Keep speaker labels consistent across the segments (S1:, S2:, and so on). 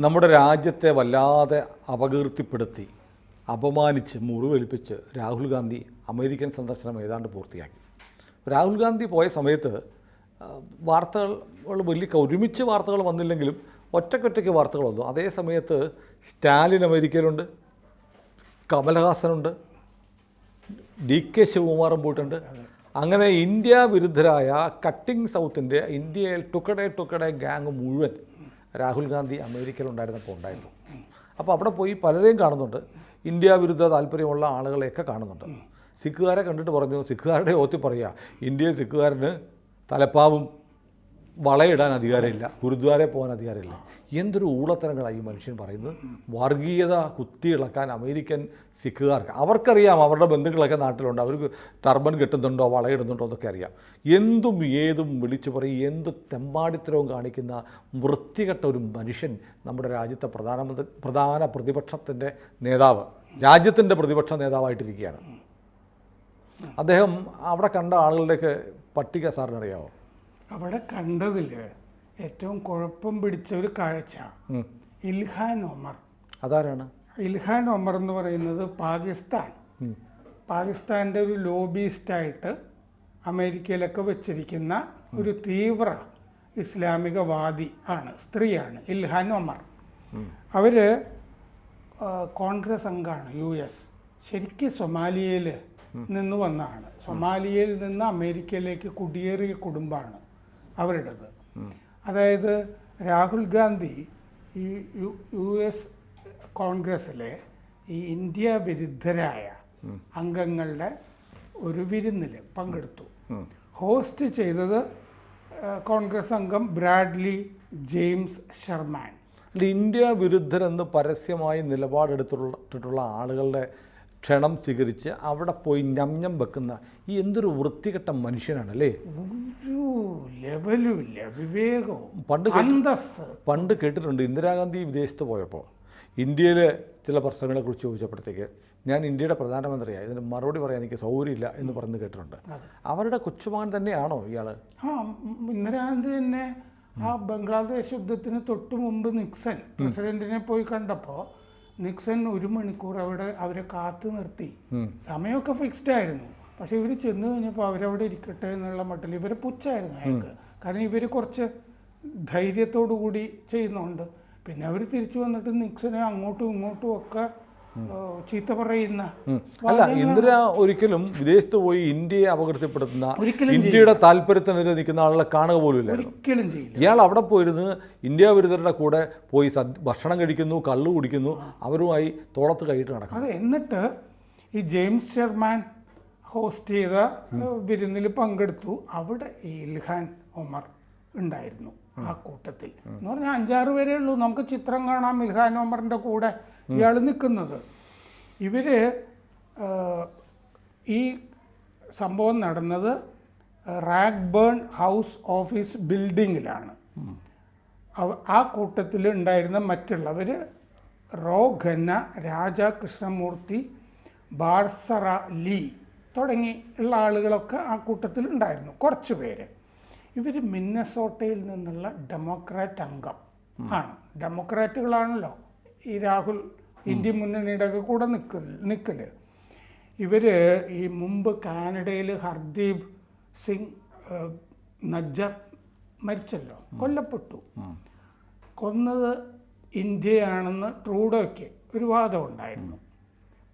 S1: നമ്മുടെ രാജ്യത്തെ വല്ലാതെ അപകീർത്തിപ്പെടുത്തി അപമാനിച്ച് മുറിവേൽപ്പിച്ച് രാഹുൽ ഗാന്ധി അമേരിക്കൻ സന്ദർശനം ഏതാണ്ട് പൂർത്തിയാക്കി. രാഹുൽ ഗാന്ധി പോയ സമയത്ത് വാർത്തകൾ വലിയ ഒരുമിച്ച് വാർത്തകൾ വന്നില്ലെങ്കിലും ഒറ്റയ്ക്കൊറ്റയ്ക്ക് വാർത്തകൾ വന്നു. അതേ സമയത്ത് സ്റ്റാലിൻ അമേരിക്കയിലുണ്ട്, കമൽഹാസനുണ്ട്, DK ശിവകുമാറും പോയിട്ടുണ്ട്. അങ്ങനെ ഇന്ത്യ വിരുദ്ധരായ കട്ടിംഗ് സൗത്തിൻ്റെ ഇന്ത്യയിൽ ടുക്കഡെ ഗാങ് മുഴുവൻ രാഹുൽ ഗാന്ധി അമേരിക്കയിലുണ്ടായിരുന്നപ്പോൾ ഉണ്ടായിരുന്നു. അപ്പോൾ അവിടെ പോയി പലരെയും കാണുന്നുണ്ട്, ഇന്ത്യ വിരുദ്ധ താല്പര്യമുള്ള ആളുകളെയൊക്കെ കാണുന്നുണ്ട്. സിഖുകാരെ കണ്ടിട്ട് പറഞ്ഞു, സിഖുകാരുടെ ഓത്തി പറയുക, ഇന്ത്യയിൽ സിഖുകാരന് തലപ്പാവും വളയിടാൻ അധികാരമില്ല, ഗുരുദ്വാരയിൽ പോകാൻ അധികാരമില്ല. എന്തൊരു ഊളത്തരങ്ങളാണ് ഈ മനുഷ്യൻ പറയുന്നത്. വർഗീയത കുത്തിയിളക്കാൻ അമേരിക്കൻ സിഖുകാർക്ക് അവർക്കറിയാം, അവരുടെ ബന്ധുക്കളൊക്കെ നാട്ടിലുണ്ട്, അവർക്ക് ടർബൻ കെട്ടുന്നുണ്ടോ വളയിടുന്നുണ്ടോ എന്നൊക്കെ അറിയാം. എന്തും ഏതും വിളിച്ചു പറയും, എന്ത് തെമ്മാടിത്തരവും കാണിക്കുന്ന വൃത്തികെട്ട ഒരു മനുഷ്യൻ നമ്മുടെ രാജ്യത്തെ പ്രധാന പ്രതിപക്ഷത്തിൻ്റെ നേതാവ്, രാജ്യത്തിൻ്റെ പ്രതിപക്ഷ നേതാവായിട്ടിരിക്കുകയാണ്. അദ്ദേഹം അവിടെ കണ്ട ആളുകളുടെയൊക്കെ പട്ടിക സാറിനറിയാമോ?
S2: അവിടെ കണ്ടതിൽ ഏറ്റവും കുഴപ്പം പിടിച്ച ഒരു കാഴ്ച ഇൽഹാൻ ഒമർ.
S1: അതാരാണ്
S2: ഇൽഹാൻ ഒമർ എന്ന് പറയുന്നത്? പാകിസ്ഥാൻ്റെ ഒരു ലോബിയിസ്റ്റായിട്ട് അമേരിക്കയിലൊക്കെ വെച്ചിരിക്കുന്ന ഒരു തീവ്ര ഇസ്ലാമികവാദി ആണ്, സ്ത്രീയാണ് ഇൽഹാൻ ഒമർ. അവർ കോൺഗ്രസ് അംഗമാണ് US. ശരിക്കും സൊമാലിയയിൽ നിന്ന് വന്നതാണ്. സൊമാലിയയിൽ നിന്ന് അമേരിക്കയിലേക്ക് കുടിയേറിയ കുടുംബമാണ് അവരുടേത്. അതായത് രാഹുൽ ഗാന്ധി ഈ US കോൺഗ്രസ്സിലെ ഈ ഇന്ത്യ വിരുദ്ധരായ അംഗങ്ങളുടെ ഒരു വിരുന്നിൽ പങ്കെടുത്തു. ഹോസ്റ്റ് ചെയ്തത് കോൺഗ്രസ് അംഗം ബ്രാഡ്ലി ജെയിംസ് ഷെർമാൻ.
S1: ഇന്ത്യ വിരുദ്ധരെന്ന് പരസ്യമായി നിലപാടെടുത്തിട്ടുള്ള ആളുകളുടെ ക്ഷണം സ്വീകരിച്ച് അവിടെ പോയി ഞം വെക്കുന്ന ഈ എന്തൊരു വൃത്തികെട്ട മനുഷ്യനാണല്ലേ.
S2: ഒരു ലെവലുമില്ല, വിവേകവും
S1: പണ്ട് കേട്ടിട്ടുണ്ട്. ഇന്ദിരാഗാന്ധി വിദേശത്ത് പോയപ്പോൾ ഇന്ത്യയിലെ ചില പ്രശ്നങ്ങളെക്കുറിച്ച് ചോദിച്ചപ്പോഴത്തേക്ക് ഞാൻ ഇന്ത്യയുടെ പ്രധാനമന്ത്രിയായി, ഇതിന് മറുപടി പറയാൻ എനിക്ക് സൗകര്യമില്ല എന്ന് പറഞ്ഞ് കേട്ടിട്ടുണ്ട്. അവരുടെ കൊച്ചുമകൻ തന്നെയാണോ ഇയാൾ?
S2: ഇന്ദിരാഗാന്ധി തന്നെ ആ ബംഗ്ലാദേശ് യുദ്ധത്തിന് തൊട്ട് മുമ്പ് നിക്സൺ പ്രസിഡന്റിനെ പോയി കണ്ടപ്പോൾ നിക്സൺ 1 മണിക്കൂർ അവരെ കാത്തു നിർത്തി. സമയമൊക്കെ ഫിക്സ്ഡ് ആയിരുന്നു. പക്ഷെ ഇവർ ചെന്ന് കഴിഞ്ഞപ്പോൾ അവരവിടെ ഇരിക്കട്ടെ എന്നുള്ള മട്ടിൽ ഇവർ പുച്ഛായിരുന്നു അയാൾക്ക്. കാരണം ഇവർ കുറച്ച് ധൈര്യത്തോടു കൂടി ചെയ്യുന്നുണ്ട്. പിന്നെ അവർ തിരിച്ചു വന്നിട്ട് നിക്സനെ അങ്ങോട്ടും ഇങ്ങോട്ടും ഒക്കെ ചീത്ത പറയുന്ന.
S1: അല്ല, ഇന്ദിര ഒരിക്കലും വിദേശത്ത് പോയി ഇന്ത്യയെ അപകീർത്തിപ്പെടുത്തുന്ന, ഇന്ത്യയുടെ താല്പര്യത്തിനെതിരെ നിൽക്കുന്ന ആളുകളെ കാണുക പോലും ഇല്ല,
S2: ഒരിക്കലും ചെയ്യില്ല.
S1: ഇയാൾ അവിടെ പോയിരുന്ന് ഇന്ത്യ വിരുദ്ധരുടെ കൂടെ പോയി ഭക്ഷണം കഴിക്കുന്നു, കള്ളു കുടിക്കുന്നു, അവരുമായി തോളത്ത് കൈയിട്ട് നടക്കും.
S2: അതെ. എന്നിട്ട് ഈ ജെയിംസ് ഷെർമാൻ ഹോസ്റ്റ് ചെയ്ത വിരുന്നിൽ പങ്കെടുത്തു. അവിടെ ഈ ഇൽഹാൻ ഒമർ ഉണ്ടായിരുന്നു ആ കൂട്ടത്തിൽ. എന്ന് പറഞ്ഞാൽ 5-6 പേരേ ഉള്ളൂ. നമുക്ക് ചിത്രം കാണാം ഇൽഹാൻ ഒമറിൻ്റെ കൂടെ ഇയാൾ നിൽക്കുന്നത്. ഇവര് ഈ സംഭവം നടന്നത് റാഗ്ബേൺ ഹൗസ് ഓഫീസ് ബിൽഡിങ്ങിലാണ്. ആ കൂട്ടത്തിൽ ഉണ്ടായിരുന്ന മറ്റുള്ളവർ റോ ഖന്ന, രാജ കൃഷ്ണമൂർത്തി, ബാർസറ ലീ തുടങ്ങി ഉള്ള ആളുകളൊക്കെ ആ കൂട്ടത്തിൽ ഉണ്ടായിരുന്നു, കുറച്ച് പേര്. ഇവർ മിന്നസോട്ടയിൽ നിന്നുള്ള ഡെമോക്രാറ്റ് അംഗം ആണ്. ഡെമോക്രാറ്റുകളാണല്ലോ ഈ രാഹുൽ ഇന്ത്യ മുന്നണിയുടെ ഒക്കെ കൂടെ നിൽക്കല്. ഇവർ ഈ മുമ്പ് കാനഡയിൽ ഹർദീപ് സിംഗ് നജ്ജർ മരിച്ചല്ലോ, കൊല്ലപ്പെട്ടു. കൊന്നത് ഇന്ത്യയാണെന്ന് ട്രൂഡോയ്ക്ക് ഒരു വാദം ഉണ്ടായിരുന്നു.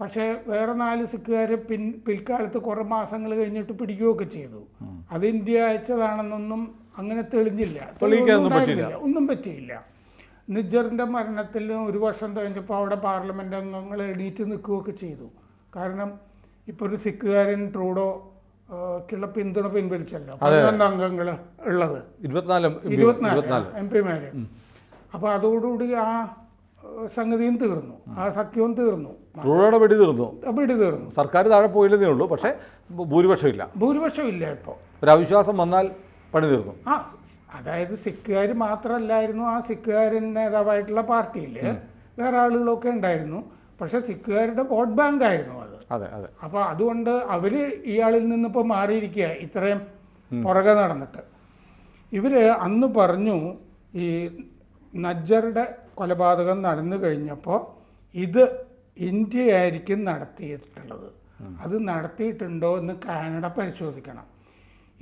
S2: പക്ഷേ വേറെ 4 സിഖുകാരെ പിൽക്കാലത്ത് കുറേ മാസങ്ങൾ കഴിഞ്ഞിട്ട് പിടിക്കുകയൊക്കെ ചെയ്തു. അത് ഇന്ത്യ അയച്ചതാണെന്നൊന്നും അങ്ങനെ തെളിഞ്ഞില്ല, ഒന്നും പറ്റിയില്ല. നിജ്ജറിൻ്റെ മരണത്തിൽ 1 വർഷം കഴിഞ്ഞപ്പോൾ അവിടെ പാർലമെൻറ്റ് അംഗങ്ങൾ എണീറ്റ് നിൽക്കുകയൊക്കെ ചെയ്തു. കാരണം ഇപ്പോൾ ഒരു സിഖുകാരൻ ട്രൂഡോക്കുള്ള പിന്തുണ പിൻവലിച്ചല്ലോ, 11 അംഗങ്ങൾ ഉള്ളത്, 24 MP-മാർ. അപ്പോൾ അതോടുകൂടി ആ സംഗതിയും തീർന്നു, ആ സഖ്യവും തീർന്നു,
S1: ട്രൂഡോയുടെ വെടി തീർന്നു. സർക്കാർ താഴെ പോയില്ലെന്നേ ഉള്ളൂ, പക്ഷേ ഭൂരിപക്ഷം ഇല്ല. ഇപ്പോൾ ഒരു അവിശ്വാസം വന്നാൽ പണി തീർന്നു.
S2: അതായത് സിഖുകാർ മാത്രമല്ലായിരുന്നു ആ സിഖുകാരൻ നേതാവായിട്ടുള്ള പാർട്ടിയിൽ, വേറെ ആളുകളൊക്കെ ഉണ്ടായിരുന്നു. പക്ഷെ സിഖുകാരുടെ വോട്ട് ബാങ്ക് ആയിരുന്നു അത്. അപ്പോൾ അതുകൊണ്ട് അവർ ഇയാളിൽ നിന്നിപ്പോൾ മാറിയിരിക്കുക, ഇത്രയും പുറകെ നടന്നിട്ട്. ഇവർ അന്ന് പറഞ്ഞു ഈ നജ്ജറുടെ കൊലപാതകം നടന്നു കഴിഞ്ഞപ്പോൾ ഇത് ഇന്ത്യയായിരിക്കും നടത്തിയിട്ടുള്ളത്, അത് നടത്തിയിട്ടുണ്ടോ എന്ന് കാനഡ പരിശോധിക്കണം.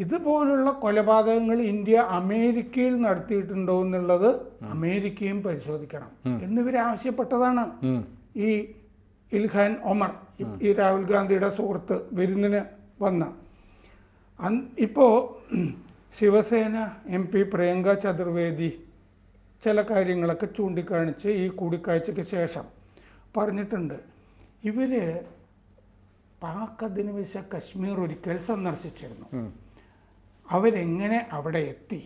S2: ഇതുപോലുള്ള കൊലപാതകങ്ങൾ ഇന്ത്യ അമേരിക്കയിൽ നടത്തിയിട്ടുണ്ടോ എന്നുള്ളത് അമേരിക്കയും പരിശോധിക്കണം എന്നിവർ ആവശ്യപ്പെട്ടതാണ്. ഈ ഇൽഹാൻ ഒമർ, ഈ രാഹുൽ ഗാന്ധിയുടെ സുഹൃത്ത്, വിരുന്നിന് വന്ന ഇപ്പോൾ ശിവസേന MP പ്രിയങ്ക ചതുർവേദി ചില കാര്യങ്ങളൊക്കെ ചൂണ്ടിക്കാണിച്ച് ഈ കൂടിക്കാഴ്ചയ്ക്ക് ശേഷം പറഞ്ഞിട്ടുണ്ട്. ഇവർ പാക് അധിനിവേശ കശ്മീർ ഒരിക്കൽ സന്ദർശിച്ചിരുന്നു. അവരെങ്ങനെ അവിടെ എത്തി,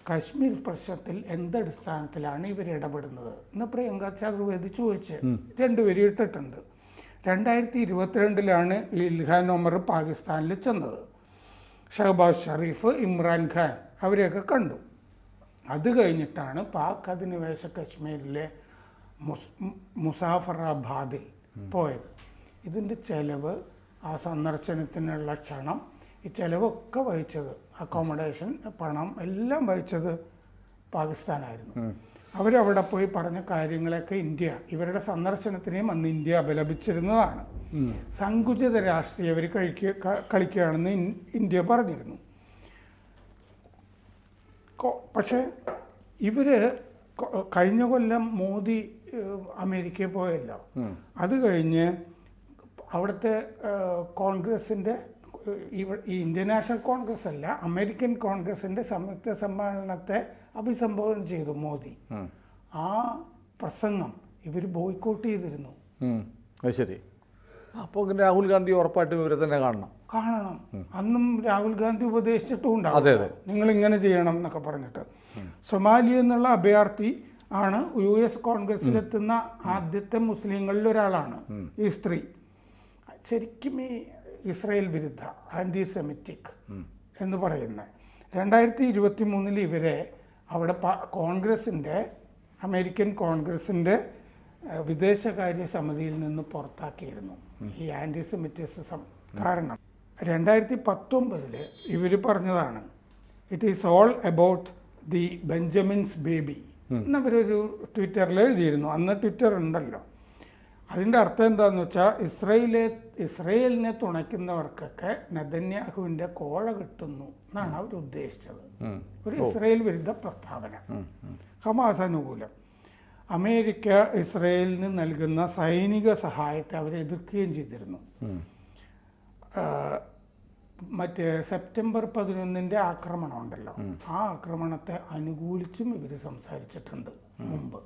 S2: കശ്മീർ പ്രശ്നത്തിൽ എന്തടിസ്ഥാനത്തിലാണ് ഇവർ ഇടപെടുന്നത് എന്ന് പ്രിയങ്ക ചതുർവേദി ചോദിച്ച് രണ്ടുപേരും ഇട്ടിട്ടുണ്ട്. 2022 ഇൽഹാൻ ഒമർ പാകിസ്ഥാനിൽ ചെന്നത്. ഷഹബാസ് ഷെരീഫ്, ഇമ്രാൻഖാൻ അവരെയൊക്കെ കണ്ടു. അത് കഴിഞ്ഞിട്ടാണ് പാക് അധിനിവേശ കശ്മീരിലെ മുസാഫറാബാദിൽ പോയത്. ഇതിൻ്റെ ചെലവ്, ആ സന്ദർശനത്തിനുള്ള ക്ഷണം, ഈ ചെലവൊക്കെ വഹിച്ചത്, അക്കോമഡേഷൻ, പണം എല്ലാം വഹിച്ചത് പാകിസ്ഥാനായിരുന്നു. അവരവിടെ പോയി പറഞ്ഞ കാര്യങ്ങളൊക്കെ ഇന്ത്യ, ഇവരുടെ സന്ദർശനത്തിനെയും അന്ന് ഇന്ത്യ അപലപിച്ചിരുന്നതാണ്. സങ്കുചിത രാഷ്ട്രീയം അവർ കളിക്കുകയാണെന്ന് ഇന്ത്യ പറഞ്ഞിരുന്നു. പക്ഷേ ഇവർ കഴിഞ്ഞ കൊല്ലം മോദി അമേരിക്കയിൽ പോയല്ലോ, അത് കഴിഞ്ഞ് അവിടുത്തെ കോൺഗ്രസിൻ്റെ, ഈ ഇന്ത്യൻ നാഷണൽ കോൺഗ്രസ് അല്ല, അമേരിക്കൻ കോൺഗ്രസിൻ്റെ സംയുക്ത സമ്മേളനത്തെ അഭിസംബോധന ചെയ്തു മോദി. ആ പ്രസംഗം ഇവർ ബോയ്ക്കോട്ട് ചെയ്തിരുന്നു.
S1: അത് ശരി. അപ്പോൾ രാഹുൽ ഗാന്ധി ഉറപ്പായിട്ടും ഇവരെ തന്നെ കാണണം.
S2: അന്നും രാഹുൽ ഗാന്ധി ഉപദേശിച്ചിട്ടുണ്ടാവും, നിങ്ങൾ ഇങ്ങനെ ചെയ്യണം എന്നൊക്കെ പറഞ്ഞിട്ട്. സൊമാലിയ എന്നുള്ള അഭയാർത്ഥി ആണ് US കോൺഗ്രസിലെത്തുന്ന ആദ്യത്തെ മുസ്ലിങ്ങളിൽ ഒരാളാണ് ഈ സ്ത്രീ. ശരിക്കും ഈ ഇസ്രായേൽ വിരുദ്ധ, ആൻറ്റിസെമിറ്റിക് എന്ന് പറയുന്നത്. 2023 ഇവരെ അവിടെ കോൺഗ്രസിൻ്റെ, അമേരിക്കൻ കോൺഗ്രസിൻ്റെ വിദേശകാര്യ സമിതിയിൽ നിന്ന് പുറത്താക്കിയിരുന്നു ഈ ആൻറ്റിസെമിറ്റിസം കാരണം. 2019 ഇവർ പറഞ്ഞതാണ്, it is all about the Benjamins baby എന്നവരൊരു ട്വിറ്ററിൽ എഴുതിയിരുന്നു. അന്ന് ട്വിറ്റർ ഉണ്ടല്ലോ. അതിൻ്റെ അർത്ഥം എന്താണെന്ന് വെച്ചാൽ ഇസ്രയേലിനെ തുണയ്ക്കുന്നവർക്കൊക്കെ നെതന്യാഹുവിൻ്റെ കോഴ കിട്ടുന്നു എന്നാണ് അവർ ഉദ്ദേശിച്ചത്. ഒരു ഇസ്രയേൽ വിരുദ്ധ പ്രസ്താവന, ഹമാസ് അനുകൂലം. അമേരിക്ക ഇസ്രയേലിന് നൽകുന്ന സൈനിക സഹായത്തെ അവർ എതിർക്കുകയും ചെയ്തിരുന്നു. മറ്റേ സെപ്റ്റംബർ 11 ആക്രമണം ഉണ്ടല്ലോ, ആ ആക്രമണത്തെ അനുകൂലിച്ചും ഇവർ സംസാരിച്ചിട്ടുണ്ട് മുമ്പ്.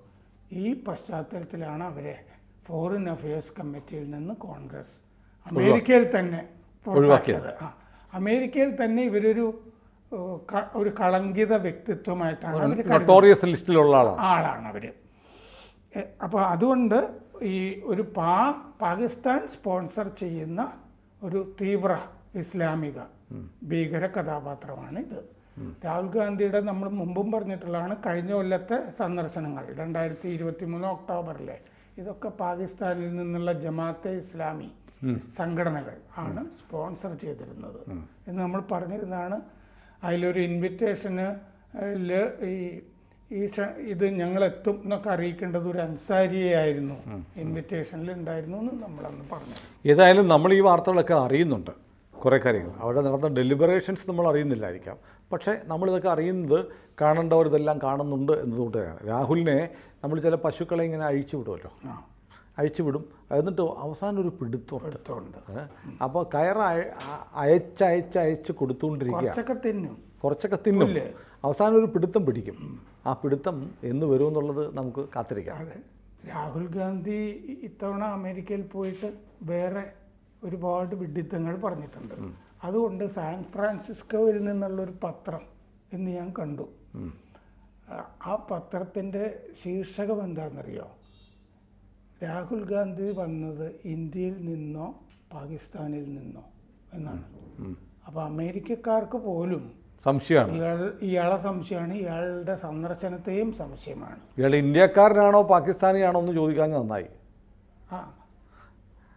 S2: ഈ പശ്ചാത്തലത്തിലാണ് അവരെ ഫോറിൻ അഫയേഴ്സ് കമ്മിറ്റിയിൽ നിന്ന് കോൺഗ്രസ് അമേരിക്കയിൽ തന്നെ ഒഴിവാക്കിയത്. അമേരിക്കയിൽ തന്നെ ഇവരൊരു കളങ്കിത വ്യക്തിത്വമായിട്ടാണ്
S1: ലിസ്റ്റിലുള്ള
S2: ആളാണ് അവർ. അപ്പോൾ അതുകൊണ്ട് ഈ ഒരു പാകിസ്ഥാൻ സ്പോൺസർ ചെയ്യുന്ന ഒരു തീവ്ര ഇസ്ലാമിക ഭീകര കഥാപാത്രമാണ് ഇത്. രാഹുൽ ഗാന്ധിയുടെ നമ്മൾ മുമ്പും പറഞ്ഞിട്ടുള്ളതാണ്, കഴിഞ്ഞ കൊല്ലത്തെ സന്ദർശനങ്ങൾ 2023 ഒക്ടോബറിലെ, ഇതൊക്കെ പാകിസ്ഥാനിൽ നിന്നുള്ള ജമാഅത്തെ ഇസ്ലാമി സംഘടനകൾ ആണ് സ്പോൺസർ ചെയ്തിരുന്നത് എന്ന് നമ്മൾ പറഞ്ഞിരുന്നതാണ്. അതിലൊരു ഇൻവിറ്റേഷന് ഇത് ഞങ്ങളെത്തും എന്നൊക്കെ അറിയിക്കേണ്ടത് ഒരു അൻസാരിയായിരുന്നു, ഇൻവിറ്റേഷനിൽ ഉണ്ടായിരുന്നു എന്ന് നമ്മളന്ന് പറഞ്ഞു.
S1: ഏതായാലും നമ്മൾ ഈ വാർത്തകളൊക്കെ അറിയുന്നുണ്ട്, കുറേ കാര്യങ്ങൾ. അവിടെ നടന്ന ഡെലിബറേഷൻസ് നമ്മൾ അറിയുന്നില്ലായിരിക്കാം, പക്ഷേ നമ്മളിതൊക്കെ അറിയുന്നത് കാണേണ്ടവർ ഇതെല്ലാം കാണുന്നുണ്ട് എന്നതുകൊണ്ട് തന്നെയാണ്. രാഹുലിനെ നമ്മൾ ചില പശുക്കളെ ഇങ്ങനെ അഴിച്ചു വിടുമല്ലോ, അഴിച്ചു വിടും, എന്നിട്ട് അവസാനം ഒരു പിടുത്തമുണ്ട്. അപ്പോൾ കയറ് അയച്ചയച്ച് കൊടുത്തുകൊണ്ടിരിക്കുക, കുറച്ചൊക്കെ തിന്നും, അവസാനം ഒരു പിടുത്തം പിടിക്കും. ആ പിടുത്തം എന്ന് വരുമെന്നുള്ളത് നമുക്ക് കാത്തിരിക്കാം.
S2: അതെ, രാഹുൽ ഗാന്ധി ഇത്തവണ അമേരിക്കയിൽ പോയിട്ട് വേറെ ഒരുപാട് വിഡിത്തങ്ങൾ പറഞ്ഞിട്ടുണ്ട്. അതുകൊണ്ട് സാൻ ഫ്രാൻസിസ്കോയിൽ നിന്നുള്ളൊരു പത്രം എന്ന് ഞാൻ കണ്ടു. ആ പത്രത്തിൻ്റെ ശീർഷകം എന്താണെന്നറിയോ? രാഹുൽ ഗാന്ധി വന്നത് ഇന്ത്യയിൽ നിന്നോ പാകിസ്ഥാനിൽ നിന്നോ എന്നാണ്. അപ്പോൾ അമേരിക്കക്കാർക്ക് പോലും
S1: സംശയമാണ്,
S2: ഇയാളെ സംശയമാണ്, ഇയാളുടെ സന്ദർശനത്തെയും സംശയമാണ്.
S1: ഇയാൾ ഇന്ത്യക്കാരനാണോ പാകിസ്ഥാനിയാണോ എന്ന് ചോദിക്കാൻ നന്നായി.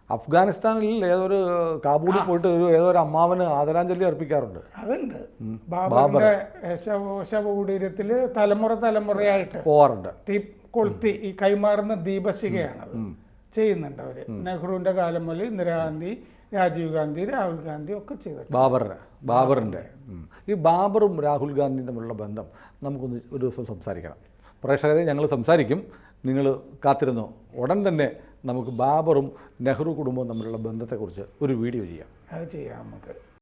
S1: അഫ്ഗാനിസ്ഥാനിൽ ഏതൊരു കാബൂളിൽ പോയിട്ട് ഏതൊരു അമ്മാവന് ആദരാഞ്ജലി അർപ്പിക്കാറുണ്ട്.
S2: അതുണ്ട്, ബാബറിന്റെ ശവകുടീരത്തിൽ തലമുറയായിട്ട്
S1: പോവാറുണ്ട്.
S2: കൊളുത്തി ഈ കൈമാറുന്ന ദീപശിഖയാണത് ചെയ്യുന്നുണ്ട് അവർ. നെഹ്റുവിൻ്റെ കാലം മുതൽ ഇന്ദിരാഗാന്ധി, രാജീവ് ഗാന്ധി, രാഹുൽ ഗാന്ധി ഒക്കെ ചെയ്തിട്ടുണ്ട്.
S1: ബാബറിൻ്റെ ഈ ബാബറും രാഹുൽ ഗാന്ധിയും തമ്മിലുള്ള ബന്ധം നമുക്കൊന്ന് ഒരു ദിവസം സംസാരിക്കണം. പ്രേക്ഷകരെ, ഞങ്ങൾ സംസാരിക്കും, നിങ്ങൾ കാത്തിരുന്നു. ഉടൻ തന്നെ നമുക്ക് ബാബറും നെഹ്റു കുടുംബവും തമ്മിലുള്ള ബന്ധത്തെക്കുറിച്ച് ഒരു വീഡിയോ ചെയ്യാം.
S2: അത് ചെയ്യാം നമുക്ക്.